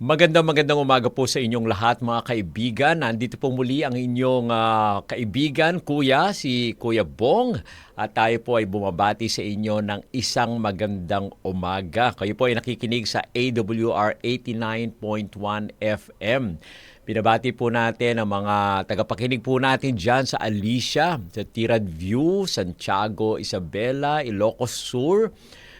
Magandang umaga po sa inyong lahat mga kaibigan. Nandito po muli ang inyong kaibigan, kuya, si Kuya Bong. At tayo po ay bumabati sa inyo ng isang magandang umaga. Kayo po ay nakikinig sa AWR 89.1 FM. Binabati po natin ang mga tagapakinig po natin dyan sa Alicia, sa Tirad View, Santiago, Isabela, Ilocos Sur,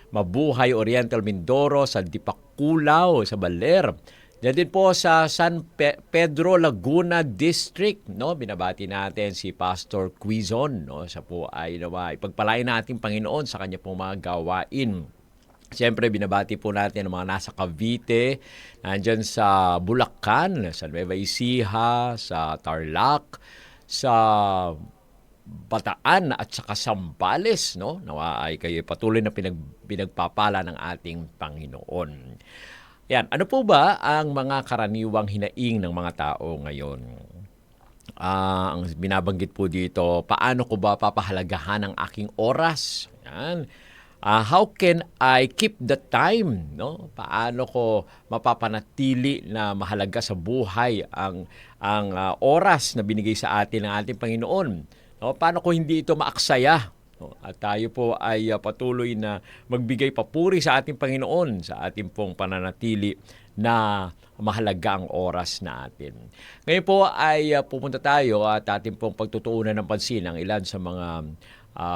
Mabuhay, Oriental Mindoro, sa Dipakulaw, sa Baler. Diyan din po sa San Pedro, Laguna District, no? Binabati natin si Pastor Quizon, no? Siya po ay ipagpalain natin Panginoon sa kanya pong mga gawain. Siyempre, binabati po natin ang mga nasa Cavite, nandyan sa Bulacan, sa Nueva Ecija, sa Tarlac, sa Bataan at saka Sambales, no? Nawa ay kayo patuloy na pinagpapala ng ating Panginoon. Yan, ano po ba ang mga karaniwang hinaing ng mga tao ngayon? Ang binabanggit po dito, paano ko ba papahalagahan ang aking oras? Yan. How can I keep the time? No? Paano ko mapapanatili na mahalaga sa buhay ang oras na binigay sa atin ng ating Panginoon? No? Paano ko hindi ito maaksaya? No? At tayo po ay patuloy na magbigay papuri sa ating Panginoon sa ating pong pananatili na mahalaga ang oras natin. Ngayon po ay pupunta tayo at ating pong pagtutuunan ng pansin ang ilan sa mga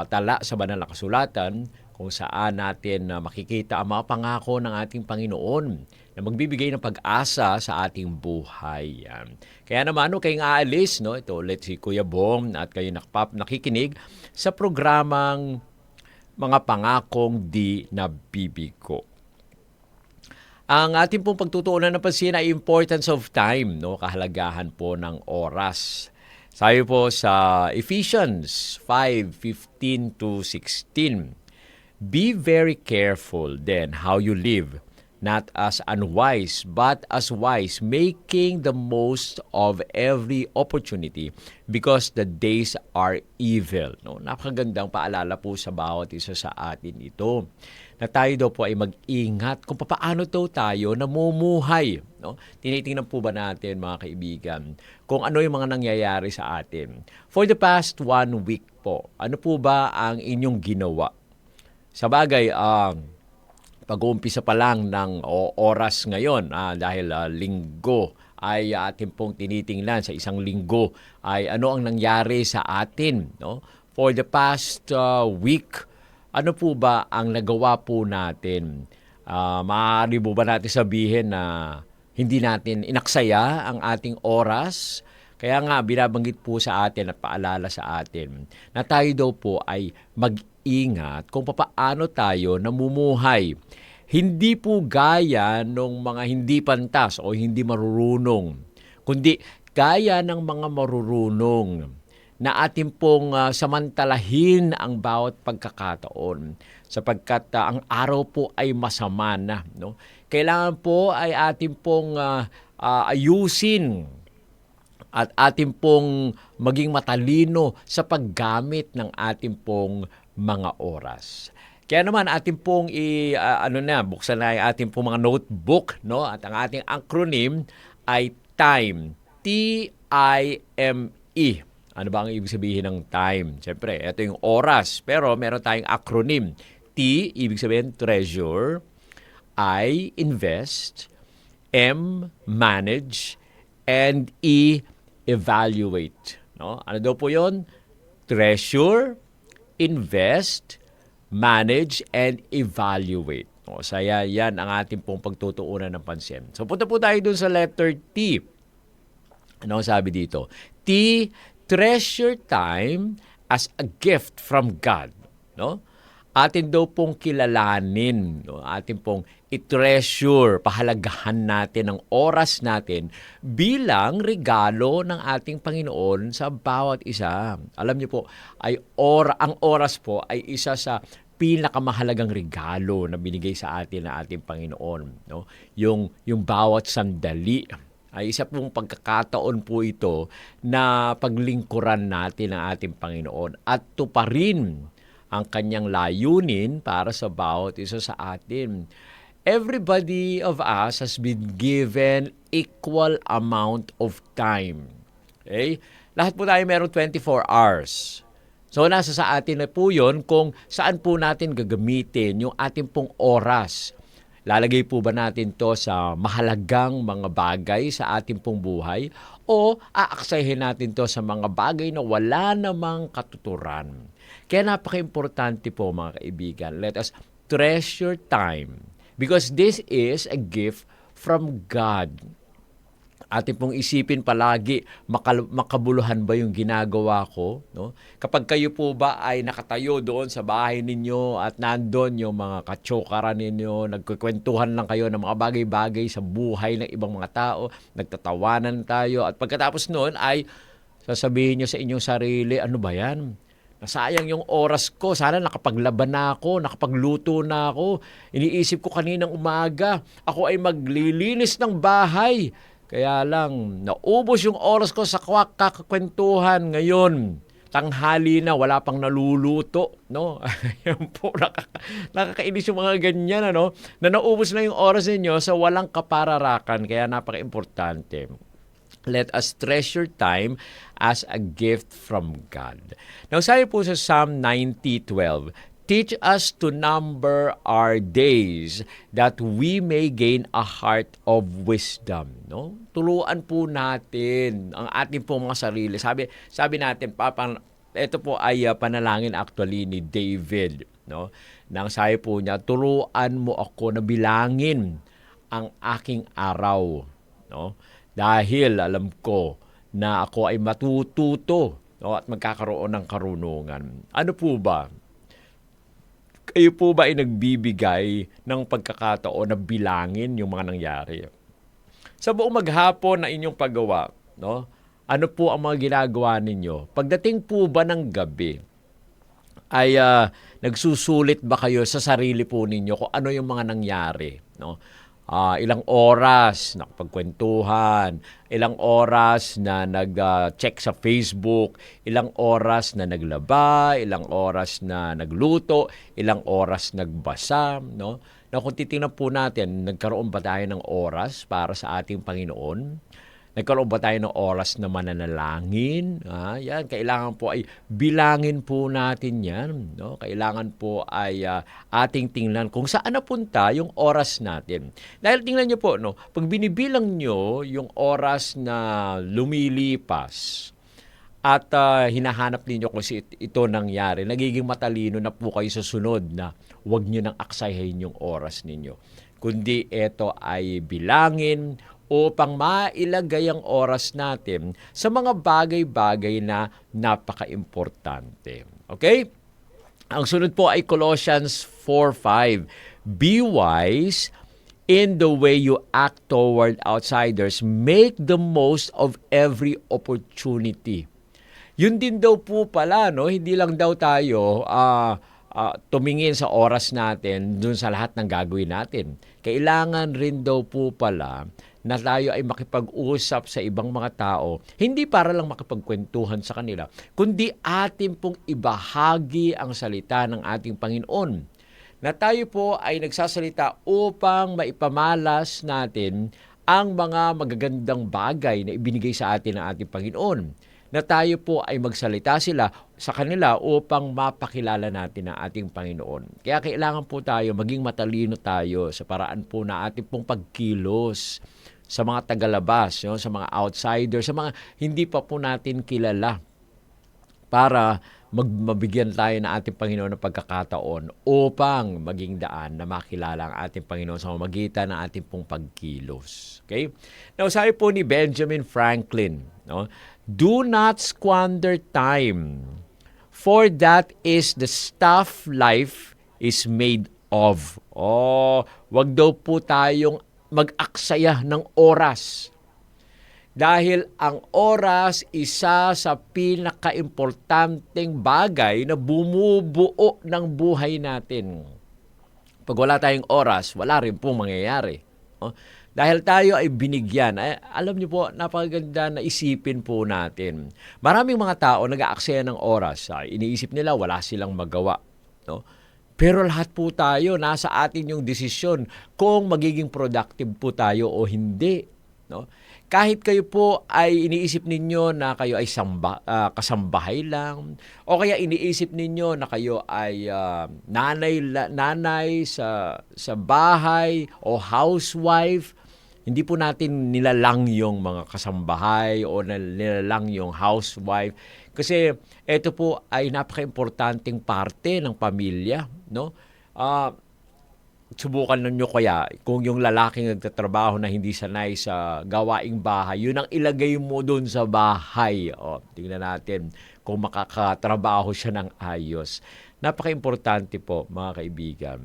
tala sa banal na kasulatan kung saan natin makikita ang mga pangako ng ating Panginoon na magbibigay ng pag-asa sa ating buhay. Kaya naman, kayong aalis, no? Ito ulit si Kuya Bong at kayo nakikinig sa programang Mga Pangakong Di Nabibigo. Ang ating pong pagtutuunan ng pansin ay importance of time, no? Kahalagahan po ng oras. Sabi po sa Ephesians 5:15 to 16, be very careful then how you live, not as unwise, but as wise, making the most of every opportunity because the days are evil. No? Napakagandang paalala po sa bawat isa sa atin ito. Na tayo daw po ay mag-ingat kung paano daw tayo namumuhay. No? Tinitingnan po ba natin, mga kaibigan, kung ano yung mga nangyayari sa atin. For the past 1 week po, ano po ba ang inyong ginawa? Sa bagay, pag-uumpisa pa lang ng oras ngayon dahil linggo ay atin pong tinitingnan sa isang linggo ay ano ang nangyari sa atin. No? For the past week, ano po ba ang nagawa po natin? Maaari po ba natin sabihin na hindi natin inaksaya ang ating oras? Kaya nga, binabanggit po sa atin at paalala sa atin na tayo daw po ay mag-ingat kung paano tayo namumuhay. Hindi po gaya ng mga hindi pantas o hindi marurunong, kundi gaya ng mga marurunong na atin pong samantalahin ang bawat pagkakataon sapagkat ang araw po ay masama na. No? Kailangan po ay atin pong ayusin at atin pong maging matalino sa paggamit ng atin pong mga oras. Kaya naman atin pong buksan na yung ating pong mga notebook, no? At ang ating acronym ay TIME. T-I-M-E. Ano ba ang ibig sabihin ng time? Siyempre, ito yung oras. Pero meron tayong acronym. T, ibig sabihin treasure. I, invest. M, manage. And E, evaluate. No? Ano daw po yun? Treasure, invest, manage, and evaluate. No? Saya yan ang ating pong pagtutuunan ng pansin. So punta po tayo dun sa letter T. Ano sabi dito? T, treasure time as a gift from God. No? Atin daw pong kilalanin, no? Atin pong i-treasure, pahalagahan natin ang oras natin bilang regalo ng ating Panginoon sa bawat isa. Alam niyo po, ang oras po ay isa sa pinakamahalagang regalo na binigay sa atin ng ating Panginoon. No? Yung bawat sandali ay isa pong pagkakataon po ito na paglingkuran natin ang ating Panginoon at tuparin ang kanyang layunin para sa bawat isa sa atin. everybody of us has been given equal amount of time. Okay? Lahat po tayo meron 24 hours. So, nasa sa atin na po yun kung saan po natin gagamitin yung ating pong oras. Lalagay po ba natin to sa mahalagang mga bagay sa ating pong buhay o aaksayahin natin to sa mga bagay na wala namang katuturan? Kaya napaka-importante po mga kaibigan. Let us treasure time because this is a gift from God. Atin pong isipin palagi, makabuluhan ba yung ginagawa ko? No? Kapag kayo po ba ay nakatayo doon sa bahay ninyo at nandun yung mga katsokaran ninyo, nagkukwentuhan lang kayo ng mga bagay-bagay sa buhay ng ibang mga tao, nagtatawanan tayo, at pagkatapos noon ay sasabihin nyo sa inyong sarili, ano ba yan? Nasayang yung oras ko. Sana nakapaglaban na ako, nakapagluto na ako. Iniisip ko kaninang umaga, ako ay maglilinis ng bahay. Kaya lang, naubos yung oras ko sa kakakwentuhan ngayon. Tanghali na, wala pang naluluto, no? Yan po, nakakainis yung mga ganyan, ano? Na naubos na yung oras ninyo sa walang kapararakan. Kaya napaka-importante. Let us treasure time as a gift from God. Now, sabi po sa Psalm 90:12, teach us to number our days that we may gain a heart of wisdom. No? Turuan po natin ang ating po mga sarili. Sabi natin, ito po ay panalangin actually ni David. No? Nang sabi po niya, turuan mo ako na bilangin ang aking araw. No? Dahil alam ko na ako ay matututo, no? At magkakaroon ng karunungan. Ano po ba? Kayo po ba ay nagbibigay ng pagkakataon na bilangin yung mga nangyari? Sa buong maghapon na inyong paggawa, no? Ano po ang mga ginagawa ninyo? Pagdating po ba ng gabi, ay nagsusulit ba kayo sa sarili po ninyo kung ano yung mga nangyari? No? Ilang oras nakapagkwentuhan, ilang oras na nag-check sa Facebook, ilang oras na naglaba, ilang oras na nagluto, ilang oras nagbasa, no? Na kung titingnan po natin, nagkaroon ba tayo ng oras para sa ating Panginoon? Nagkaroon ba tayo ng oras na mananalangin? Yan, kailangan po ay bilangin po natin yan. No? Kailangan po ay ating tingnan kung saan napunta yung oras natin. Dahil tingnan nyo po, no? Pag binibilang nyo yung oras na lumilipas at hinahanap ninyo kung ito nangyari, nagiging matalino na po kayo sa sunod na huwag nyo nang aksayahin yung oras ninyo. Kundi ito ay bilangin upang mailagay ang oras natin sa mga bagay-bagay na napaka-importante. Okay? Ang sunod po ay Colossians 4:5. Be wise in the way you act toward outsiders. Make the most of every opportunity. Yun din daw po pala, no? Hindi lang daw tayo tumingin sa oras natin dun sa lahat ng gagawin natin. Kailangan rin daw po pala na tayo ay makipag-usap sa ibang mga tao, hindi para lang makipagkwentuhan sa kanila, kundi atin pong ibahagi ang salita ng ating Panginoon. Na tayo po ay nagsasalita upang maipamalas natin ang mga magagandang bagay na ibinigay sa atin ng ating Panginoon. Na tayo po ay magsalita sa kanila upang mapakilala natin ang ating Panginoon. Kaya kailangan po tayo, maging matalino tayo sa paraan po na ating pong pagkilos sa mga tagalabas, sa mga outsiders, sa mga hindi pa po natin kilala para mabigyan tayo ng ating Panginoon ng pagkakataon upang maging daan na makilala ang ating Panginoon sa pamamagitan ng ating pong pagkilos. Okay? Now, sabi po ni Benjamin Franklin, no? Do not squander time, for that is the stuff life is made of. Wag daw po tayong mag-aksaya ng oras. Dahil ang oras, isa sa pinaka-importanteng bagay na bumubuo ng buhay natin. Pag wala tayong oras, wala rin pong mangyayari. Dahil tayo ay binigyan, alam niyo po, napakaganda na isipin po natin. Maraming mga tao nag-aaksaya ng oras. Iniisip nila, wala silang magawa. No? Pero lahat po tayo, nasa atin yung desisyon kung magiging productive po tayo o hindi. No? Kahit kayo po ay iniisip ninyo na kayo ay kasambahay lang, o kaya iniisip ninyo na kayo ay nanay sa bahay o housewife, hindi po natin nilalang yung mga kasambahay o nilalang yung housewife. Kasi ito po ay napaka-importanting parte ng pamilya. No? Subukan ninyo kaya kung yung lalaking nagtatrabaho na hindi sanay sa gawaing bahay, yun ang ilagay mo dun sa bahay. O, tingnan natin kung makakatrabaho siya ng ayos. Napaka-importante po, mga kaibigan,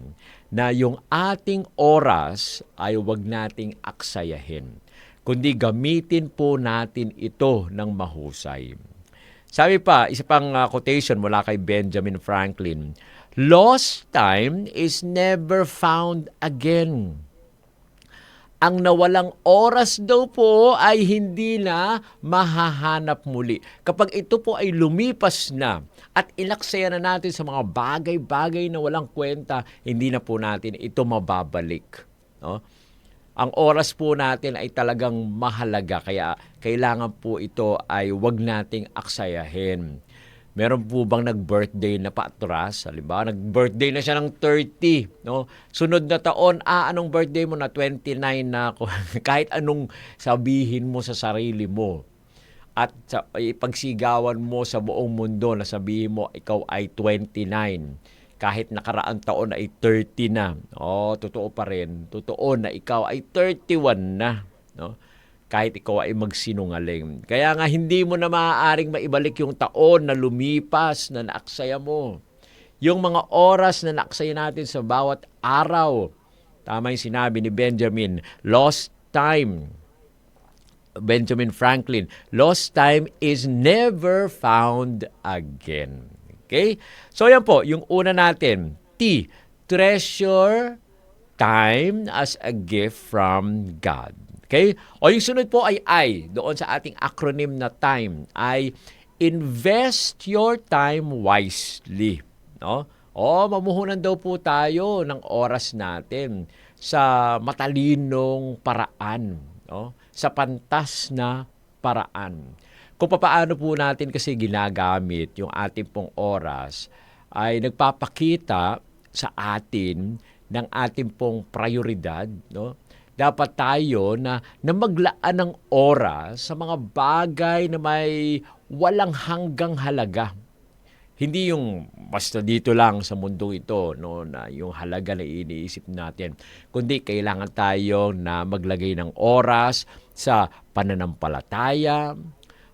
na yung ating oras ay huwag nating aksayahin, kundi gamitin po natin ito ng mahusay. Sabi pa, isa pang quotation mula kay Benjamin Franklin, "Lost time is never found again." Ang nawalang oras daw po ay hindi na mahahanap muli. Kapag ito po ay lumipas na at inaksaya na natin sa mga bagay-bagay na walang kwenta, hindi na po natin ito mababalik. No? Ang oras po natin ay talagang mahalaga, kaya kailangan po ito ay wag nating aksayahin. Meron po bang nag-birthday na paatras? Halimbawa, nag-birthday na siya ng 30. No? Sunod na taon, anong birthday mo na? 29 na ako. Kahit anong sabihin mo sa sarili mo. At ipagsigawan mo sa buong mundo na sabihin mo, ikaw ay 29. Kahit nakaraang taon ay 30 na. Totoo pa rin. Totoo na ikaw ay 31 na. No? Kahit ikaw ay magsinungaling. Kaya nga hindi mo na maaaring maibalik yung taon na lumipas na naaksaya mo. Yung mga oras na naaksaya natin sa bawat araw. Tama yung sinabi ni Benjamin, lost time. Benjamin Franklin, lost time is never found again. Okay? So yan po, yung una natin, T, treasure time as a gift from God. Okay? O yung sunod po ay I, doon sa ating acronym na time, ay invest your time wisely. No? Mamuhunan daw po tayo ng oras natin sa matalinong paraan, no? Sa pantas na paraan. Kung paano po natin kasi ginagamit yung ating pong oras ay nagpapakita sa atin ng ating pong prioridad, no? Dapat tayo na maglaan ng oras sa mga bagay na may walang hanggang halaga. Hindi yung basta dito lang sa mundong ito, no, na yung halaga na iniisip natin, kundi kailangan tayo na maglagay ng oras sa pananampalataya,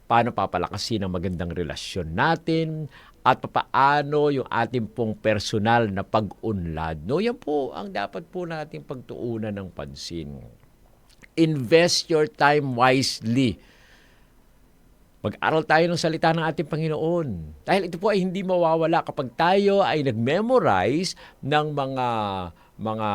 paano papalakasin ang magandang relasyon natin, at paano yung ating pong personal na pag-unlad. No, yan po ang dapat po nating pagtuunan ng pansin. Invest your time wisely. Mag-aral tayo ng salita ng ating Panginoon. Dahil ito po ay hindi mawawala kapag tayo ay nag-memorize ng mga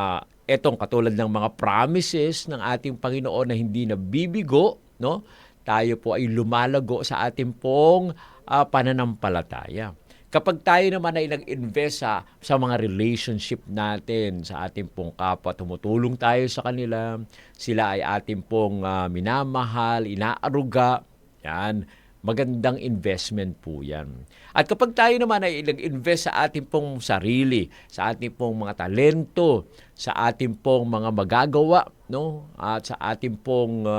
etong katulad ng mga promises ng ating Panginoon na hindi nabibigo, no? Tayo po ay lumalago sa ating pong pananampalataya. Kapag tayo naman ay nag-invest sa mga relationship natin, sa ating pong kapwa, tumutulong tayo sa kanila, sila ay ating pong minamahal, inaaruga, yan, magandang investment po yan. At kapag tayo naman ay nag-invest sa ating pong sarili, sa ating pong mga talento, sa ating pong mga magagawa, no? At sa ating pong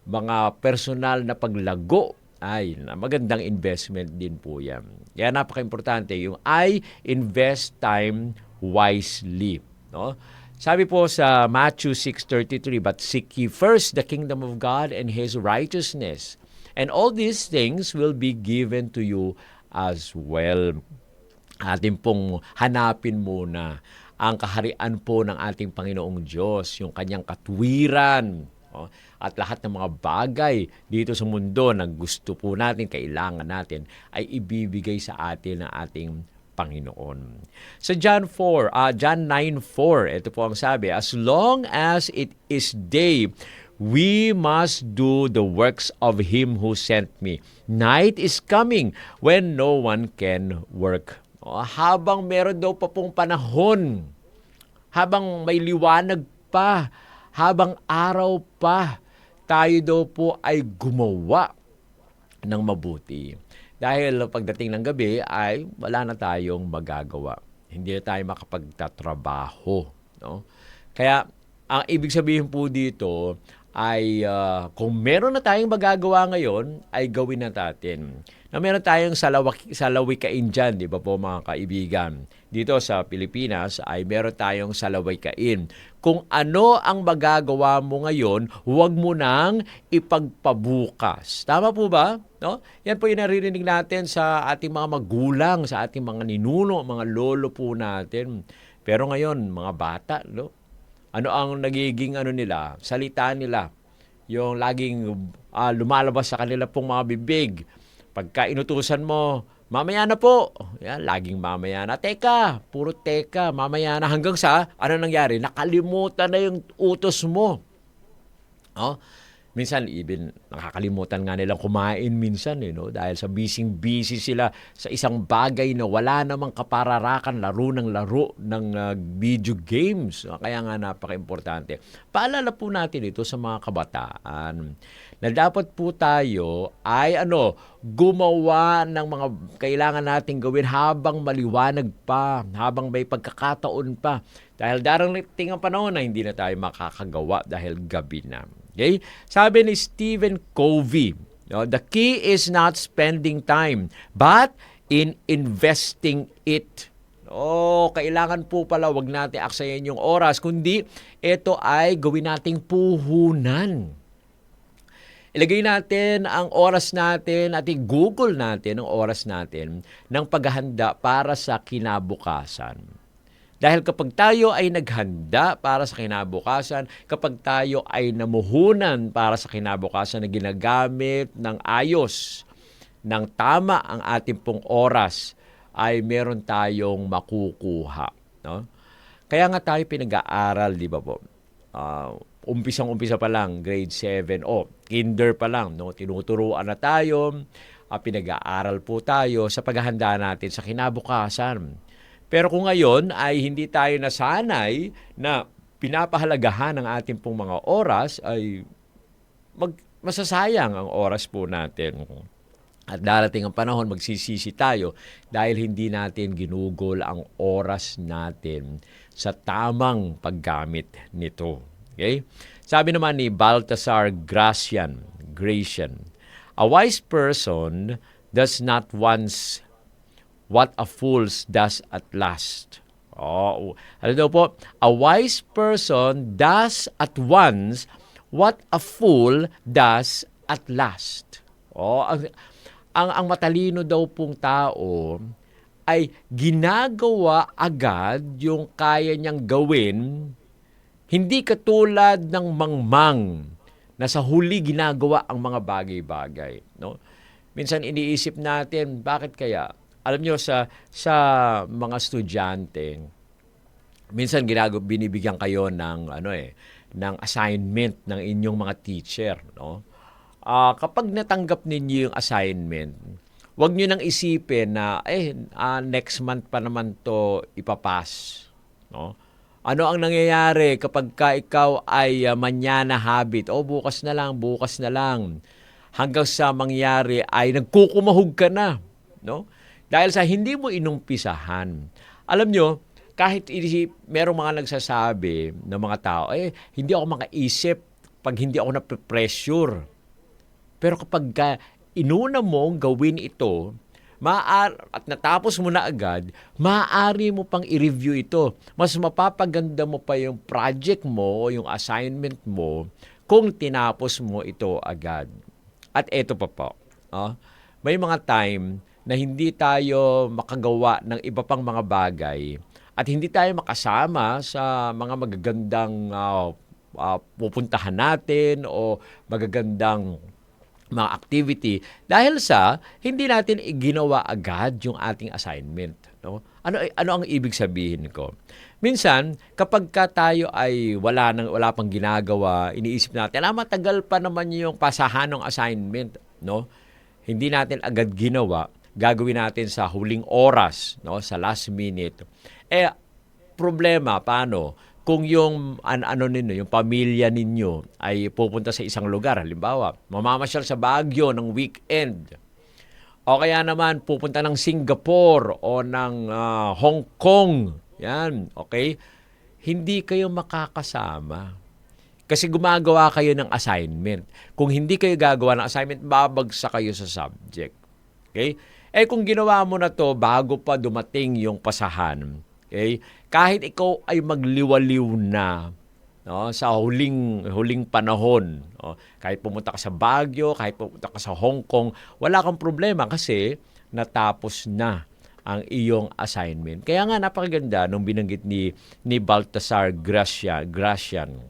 mga personal na paglago, ay magandang investment din po yan. Kaya napaka-importante yung I invest time wisely. No? Sabi po sa Matthew 6:33, "But seek ye first the kingdom of God and His righteousness, and all these things will be given to you as well." Atin pong hanapin muna ang kaharian po ng ating Panginoong Diyos, yung kanyang katwiran, at lahat ng mga bagay dito sa mundo na gusto po natin, kailangan natin, ay ibibigay sa atin ng ating Panginoon. Sa John 9:4, ito po ang sabi, "As long as it is day, we must do the works of Him who sent me. Night is coming when no one can work." Habang meron daw pa pong panahon, habang may liwanag pa, habang araw pa, tayo daw po ay gumawa ng mabuti. Dahil pagdating ng gabi ay wala na tayong magagawa. Hindi na tayo makapagtatrabaho. No? Kaya ang ibig sabihin po dito ay kung meron na tayong magagawa ngayon, ay gawin na natin. Na meron tayong salawikain dyan, di ba po mga kaibigan? Dito sa Pilipinas ay meron tayong salawikain. Kung ano ang magagawa mo ngayon, huwag mo nang ipagpabukas. Tama po ba? No? Yan po yung naririnig natin sa ating mga magulang, sa ating mga ninuno, mga lolo po natin. Pero ngayon, mga bata, no? Ano ang nagiging nila, salita nila, yung laging lumalabas sa kanila pong mga bibig. Pagka inutusan mo, mamaya na po. Yan, laging mamaya na. Teka, puro teka, mamaya na. Hanggang sa, ano nangyari? Nakalimutan na yung utos mo. Oh? Minsan, even nakakalimutan nga nilang kumain minsan, no? Dahil sa busy sila sa isang bagay na wala namang kapararakan, laro ng video games. Kaya nga napaka-importante. Paalala po natin ito sa mga kabataan na dapat po tayo ay gumawa ng mga kailangan nating gawin habang maliwanag pa, habang may pagkakataon pa. Dahil darating ang panahon na hindi na tayo makakagawa dahil gabi na. Okay? Sabi ni Stephen Covey, the key is not spending time, but in investing it. Kailangan po pala wag natin aksayan yung oras, kundi ito ay gawin nating puhunan. Ilagay natin ang oras natin at i-google natin ang oras natin ng paghahanda para sa kinabukasan. Dahil kapag tayo ay naghanda para sa kinabukasan, kapag tayo ay namuhunan para sa kinabukasan na ginagamit ng ayos, ng tama ang ating pong oras, ay meron tayong makukuha. No? Kaya nga tayo pinag-aaral, di ba po? Umpisang-umpisa pa lang, grade 7, kinder pa lang, no? Tinuturuan na tayo, pinag-aaral po tayo sa paghahanda natin sa kinabukasan. Pero kung ngayon ay hindi tayo nasanay na pinapahalagahan ng ating pong mga oras, ay masasayang ang oras po natin. At darating ang panahon, magsisisi tayo dahil hindi natin ginugol ang oras natin sa tamang paggamit nito. Okay? Sabi naman ni Baltasar Gracian, a wise person does not want what a fool does at last. Ano daw po? A wise person does at once what a fool does at last. Ang matalino daw pong tao ay ginagawa agad yung kaya niyang gawin, hindi katulad ng mangmang na sa huli ginagawa ang mga bagay-bagay. No? Minsan iniisip natin, bakit kaya? Alam nyo, sa mga estudyante, minsan binibigyan kayo ng ng assignment ng inyong mga teacher, no? Kapag natanggap ninyo yung assignment, wag nyo nang isipin na next month pa naman to ipapas, no? Ano ang nangyayari kapag ikaw ay manyana habit? Bukas na lang. Hanggang sa mangyari ay nagkukumahog ka na, no? Dahil sa hindi mo inumpisahan. Alam nyo, kahit merong mga nagsasabi ng mga tao, hindi ako makaisip pag hindi ako nape-pressure. Pero kapag inuna mong gawin ito, at natapos mo na agad, maaari mo pang i-review ito. Mas mapapaganda mo pa yung project mo o yung assignment mo kung tinapos mo ito agad. At eto pa po, may mga time na hindi tayo makagawa ng iba pang mga bagay at hindi tayo makasama sa mga magagandang pupuntahan natin o magagandang mga activity dahil sa hindi natin ginawa agad yung ating assignment. No? Ano ang ibig sabihin ko? Minsan, kapag tayo ay wala pang ginagawa, iniisip natin, matagal pa naman yung pasahan ng assignment. No? Hindi natin agad ginawa gagawin natin sa huling oras, no, sa last minute. Problema, paano? Kung yung ano ninyo, yung pamilya ninyo ay pupunta sa isang lugar, halimbawa, mamamasyal sa Baguio ng weekend, o kaya naman pupunta ng Singapore o ng Hong Kong, yan, okay? Hindi kayo makakasama. Kasi gumagawa kayo ng assignment. Kung hindi kayo gagawa ng assignment, babagsak kayo sa subject. Okay? Kung ginawa mo na to bago pa dumating yung pasahan, okay? Kahit ikaw ay magliwaliw na, no, sa huling panahon, no, kahit pumunta ka sa Baguio, kahit pumunta ka sa Hong Kong, wala kang problema kasi natapos na ang iyong assignment. Kaya nga napakaganda nung binanggit ni Baltasar Gracian.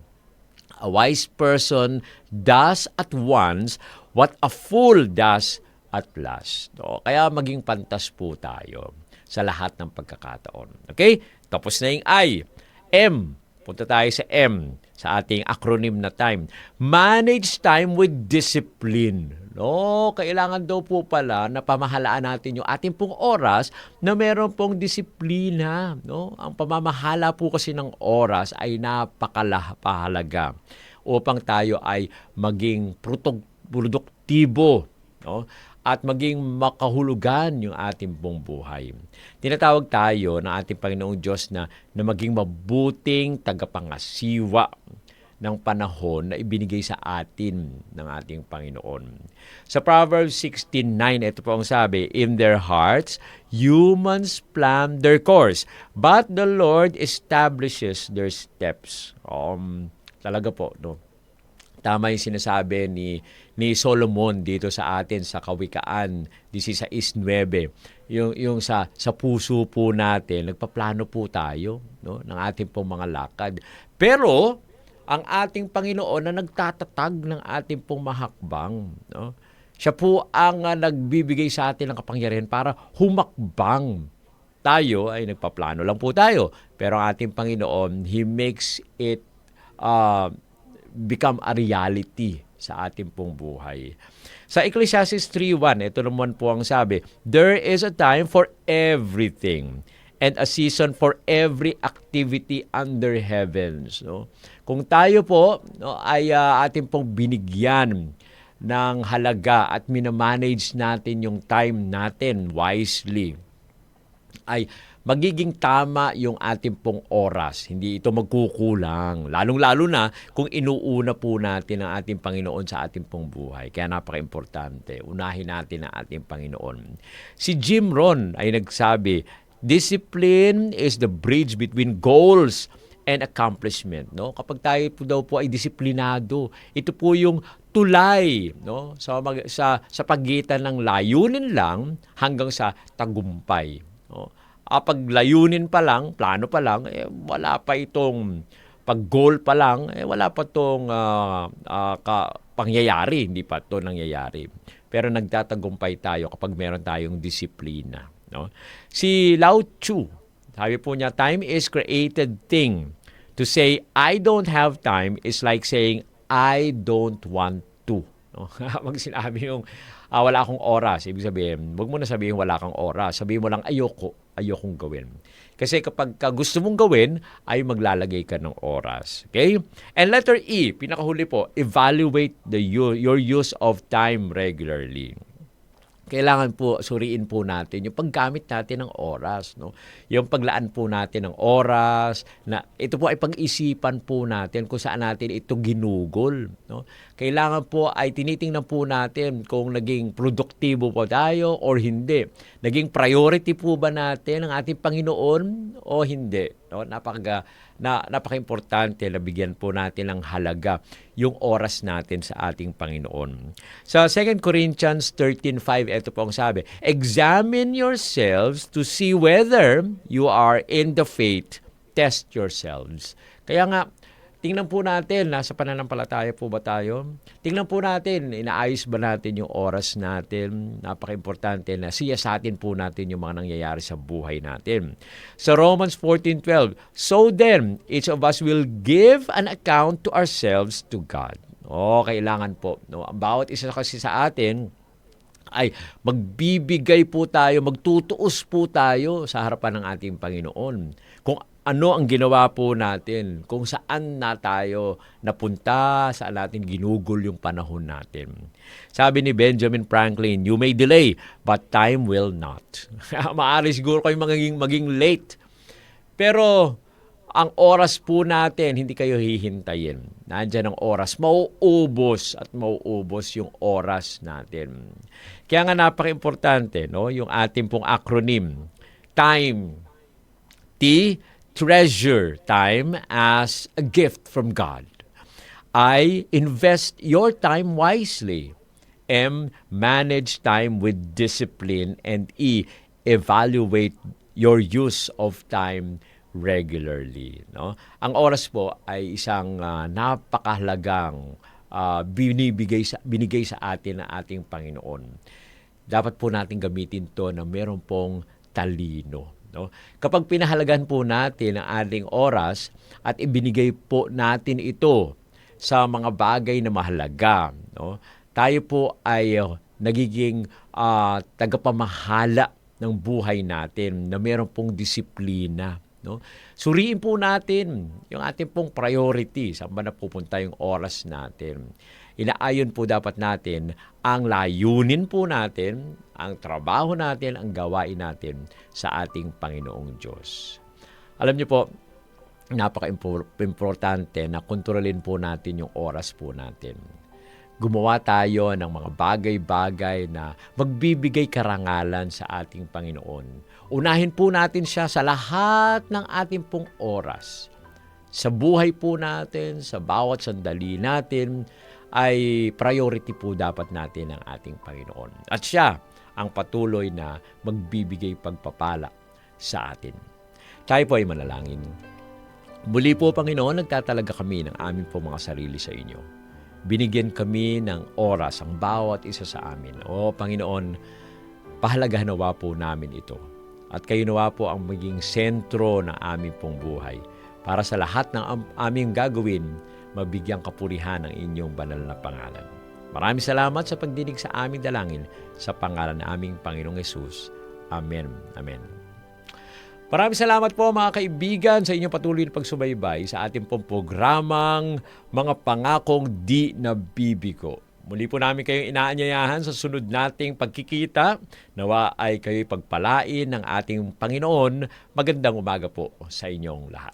A wise person does at once what a fool does at last. No? Kaya maging pantas po tayo sa lahat ng pagkakataon. Okay? Tapos na yung I. M. Punta tayo sa M, sa ating acronym na time. Manage time with discipline. No, kailangan daw po pala na pamahalaan natin yung ating pong oras na meron pong disiplina. No? Ang pamamahala po kasi ng oras ay napakahalaga upang tayo ay maging produktibo, no? At maging makahulugan yung ating pong buhay. Tinatawag tayo ng ating Panginoong Diyos na maging mabuting tagapangasiwa ng panahon na ibinigay sa atin ng ating Panginoon. Sa Proverbs 16:9, ito po ang sabi, in their hearts, humans plan their course, but the Lord establishes their steps. Talaga po, no? Tama yung sinasabi ni Solomon dito sa atin sa Kawikaan 16:9. Yung sa puso po natin, nagpaplano po tayo, no, ng ating pong mga lakad. Pero ang ating Panginoon na nagtatatag ng ating pong mahakbang, no? Siya po ang nagbibigay sa atin ng kapangyarihan para humakbang. Tayo ay nagpaplano lang po tayo. Pero ang ating Panginoon, He makes it become a reality sa ating pong buhay. Sa Ecclesiastes 3:1, ito naman po ang sabi, there is a time for everything and a season for every activity under heavens. No? Kung tayo po, no, ay ating pong binigyan ng halaga at minamanage natin yung time natin wisely, ay magiging tama yung ating pong oras. Hindi ito magkukulang. Lalong-lalo na kung inuuna po natin ang ating Panginoon sa ating pong buhay. Kaya napaka-importante. Unahin natin ang ating Panginoon. Si Jim Rohn ay nagsabi, discipline is the bridge between goals and accomplishment. No? Kapag tayo po daw po ay disiplinado, ito po yung tulay, no? sa pagitan ng layunin lang hanggang sa tagumpay. No? Pag layunin pa lang, plano pa lang, wala pa itong pag-goal pa lang, wala pa itong pangyayari, hindi pa ito nangyayari. Pero nagtatagumpay tayo kapag meron tayong disiplina. No? Si Lao Tzu, sabi po niya, time is created thing. To say, I don't have time is like saying, I don't want to. No? Pag sinabi yung, wala akong oras, ibig sabihin, huwag mo na sabihin wala kang oras. Sabihin mo lang, ayokong gawin. Kasi kapag gusto mong gawin, ay maglalagay ka ng oras. Okay? And letter E, pinakahuli po, evaluate your use of time regularly. Kailangan po suriin po natin yung paggamit natin ng oras, no? Yung paglaan po natin ng oras, na ito po ay pag-isipan po natin kung saan natin ito ginugol, no? Kailangan po ay tinitingnan po natin kung naging produktibo po tayo or hindi. Naging priority po ba natin ang ating Panginoon o hindi, no? Napaka-importante na bigyan po natin ng halaga yung oras natin sa ating Panginoon. Sa 2 Corinthians 13:5, ito po ang sabi, examine yourselves to see whether you are in the faith. Test yourselves. Kaya nga, tingnan po natin, nasa pananampalataya po ba tayo? Tingnan po natin, inaayos ba natin yung oras natin? Napaka-importante na siyasatin po natin yung mga nangyayari sa buhay natin. Sa Romans 14:12, so then, each of us will give an account to ourselves to God. Kailangan po. No? Ang bawat isa kasi sa atin ay magbibigay po tayo, magtutuos po tayo sa harapan ng ating Panginoon. Kung ano ang ginawa po natin, kung saan na tayo napunta, saan natin ginugol yung panahon natin. Sabi ni Benjamin Franklin, "You may delay, but time will not." Maaari siguro kayo maging late, pero ang oras po natin, hindi kayo hihintayin. Nandiyan ang oras. Mauubos at mauubos yung oras natin. Kaya nga napaka-importante, no? Yung ating pong acronym. Time. T, treasure time as a gift from God. I, invest your time wisely. M, manage time with discipline. And E, evaluate your use of time regularly. No? Ang oras po ay isang napakahalagang binigay sa atin ng ating Panginoon. Dapat po natin gamitin to na meron pong talino. No? Kapag pinahalagahan po natin ang ating oras at ibinigay po natin ito sa mga bagay na mahalaga, no? Tayo po ay nagiging tagapamahala ng buhay natin na meron pong disiplina. No? Suriin po natin yung ating pong priority, saan ba napupunta yung oras natin. Inaayon po dapat natin ang layunin po natin, ang trabaho natin, ang gawain natin sa ating Panginoong Diyos. Alam niyo po, napaka-importante na kontrolin po natin yung oras po natin. Gumawa tayo ng mga bagay-bagay na magbibigay karangalan sa ating Panginoon. Unahin po natin siya sa lahat ng ating pong oras. Sa buhay po natin, sa bawat sandali natin, ay priority po dapat natin ang ating Panginoon. At siya ang patuloy na magbibigay pagpapala sa atin. Tayo po ay manalangin. Muli po, Panginoon, nagtatalaga kami ng aming po mga sarili sa inyo. Binigyan kami ng oras ang bawat isa sa amin. O Panginoon, pahalagahan nawa po namin ito. At kayo nawa po ang maging sentro ng aming pong buhay. Para sa lahat ng aming gagawin, mabigyang kapurihan ang inyong banal na pangalan. Maraming salamat sa pagdinig sa aming dalangin sa pangalan ng aming Panginoong Hesus. Amen. Amen. Maraming salamat po mga kaibigan sa inyong patuloy na pagsubaybay sa ating pong programang Mga Pangakong Di Nabibigo. Muli po namin kayong inaanyayahan sa sunod nating pagkikita. Nawa ay kayo'y pagpalain ng ating Panginoon. Magandang umaga po sa inyong lahat.